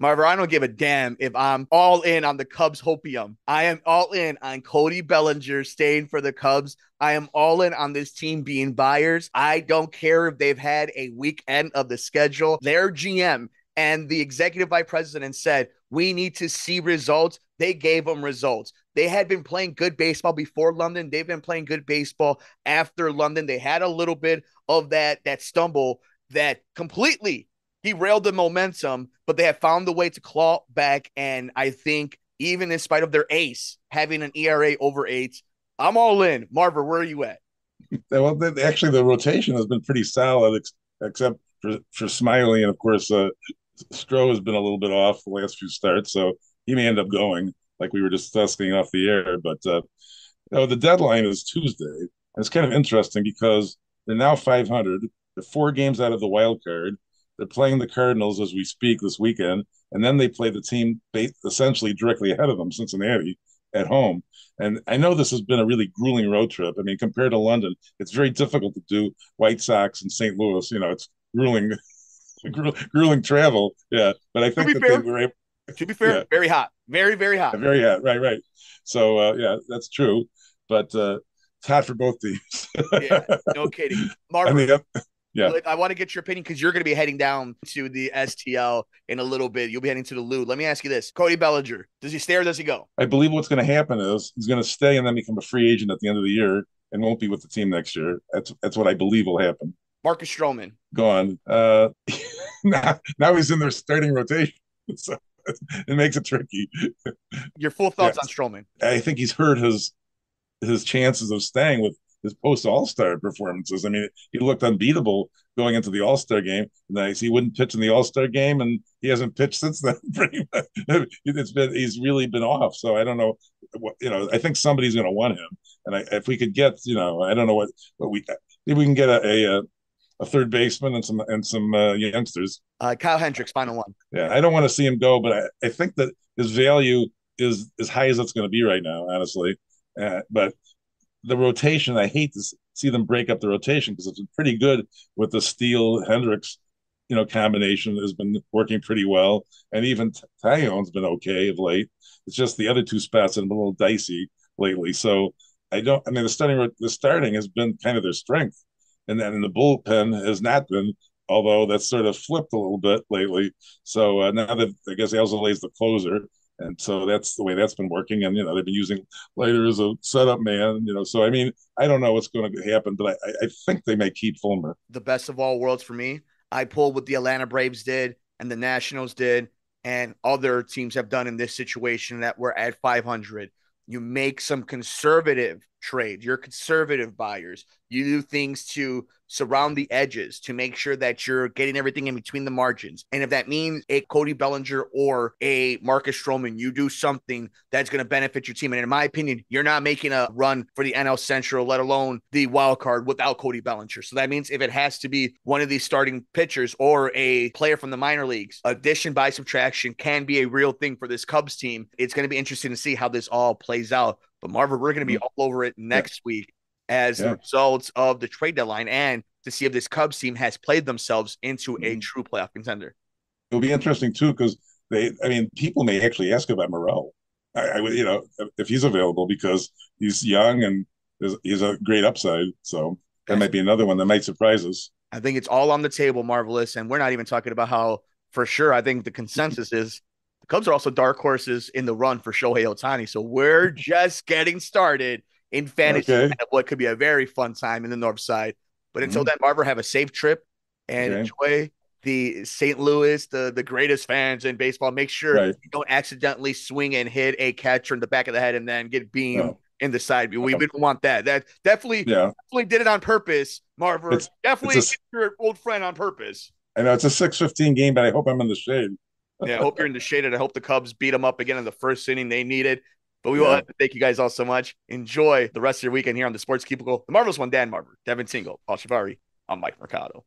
Marver, I don't give a damn if I'm all in on the Cubs hopium. I am all in on Cody Bellinger staying for the Cubs. I am all in on this team being buyers. I don't care if they've had a weekend of the schedule. Their GM and the executive vice president said, we need to see results. They gave them results. They had been playing good baseball before London. They've been playing good baseball after London. They had a little bit of that stumble that completely derailed the momentum, but they have found the way to claw back. And I think even in spite of their ace having an ERA over 8, I'm all in. Marver, where are you at? Well, actually, the rotation has been pretty solid, except for Smiley, and of course, Stroh has been a little bit off the last few starts, so he may end up going, like we were discussing off the air. But the deadline is Tuesday, and it's kind of interesting because they're now 500. They're 4 games out of the wild card. They're playing the Cardinals as we speak this weekend, and then they play the team essentially directly ahead of them, Cincinnati, at home. And I know this has been a really grueling road trip. I mean, compared to London, it's very difficult to do White Sox and St. Louis. It's grueling, grueling travel. Yeah, but I To think be that they fair, were able. to be fair, Yeah, very hot. Very, very hot. very hot. Right, right. So yeah, that's true. But it's hot for both teams. Yeah, no kidding. I Marver, mean, yeah, I want to get your opinion because you're going to be heading down to the STL in a little bit. You'll be heading to the Lou. Let me ask you this. Cody Bellinger, does he stay or does he go? I believe what's going to happen is he's going to stay and then become a free agent at the end of the year and won't be with the team next year. That's what I believe will happen. Marcus Stroman. Gone. Now he's in their starting rotation, so it makes it tricky. Your full Yeah, thoughts on Stroman. I think he's hurt his chances of staying with his post All Star performances. I mean, he looked unbeatable going into the All Star game. Nice, he wouldn't pitch in the All Star game, and he hasn't pitched since then. Pretty much. He's really been off. So I don't know. I think somebody's going to want him, and if we could get, I don't know what we maybe we can get a third baseman and some youngsters. Kyle Hendricks, final one. Yeah, I don't want to see him go, but I think that his value is as high as it's going to be right now, honestly. But the rotation, I hate to see them break up the rotation because it's been pretty good with the Steele Hendricks, combination has been working pretty well, and even Tyone's been okay of late. It's just the other two spots have been a little dicey lately. So I don't. I mean, the starting has been kind of their strength, and then in the bullpen has not been. Although that's sort of flipped a little bit lately. So now that I guess Alzolay's the closer, and so that's the way that's been working. And they've been using Later as a setup man. So I mean, I don't know what's going to happen, but I think they may keep Fulmer. The best of all worlds for me. I pulled what the Atlanta Braves did and the Nationals did and other teams have done in this situation that we're at 500. You make some conservative trades. You're conservative buyers. You do things to surround the edges to make sure that you're getting everything in between the margins. And if that means a Cody Bellinger or a Marcus Stroman, you do something that's going to benefit your team. And in my opinion, you're not making a run for the NL Central, let alone the wild card without Cody Bellinger. So that means if it has to be one of these starting pitchers or a player from the minor leagues, addition by subtraction can be a real thing for this Cubs team. It's going to be interesting to see how this all plays out. But Marvin, we're going to be all over it Yeah, next week as the yeah. results of the trade deadline and to see if this Cubs team has played themselves into a Mm-hmm. true playoff contender. It'll be interesting too because I mean, people may actually ask about Morel. I would, if he's available because he's young and he's a great upside. So that That's, might be another one that might surprise us. I think it's all on the table, Marvelous. And we're not even talking about how, for sure, I think the consensus is the Cubs are also dark horses in the run for Shohei Ohtani. So we're just getting started in fantasy Okay. at what could be a very fun time in the North Side. But until Mm-hmm. then, Marver, have a safe trip and Okay. enjoy the St. Louis, the greatest fans in baseball. Make sure Right. you don't accidentally swing and hit a catcher in the back of the head and then get beamed No. in the side. We No. don't want that. That Yeah. definitely did it on purpose, Marver. It's Definitely a. hit your old friend on purpose. I know it's a 6:15 game, but I hope I'm in the shade. Yeah, I hope you're in the shade, and I hope the Cubs beat them up again in the first inning they needed. But we will Yeah. have to thank you guys all so much. Enjoy the rest of your weekend here on the Sports Cubicle. The Marvelous one, Dan Marver, Devin Tingle, Paul Chivari. I'm Mike Mercado.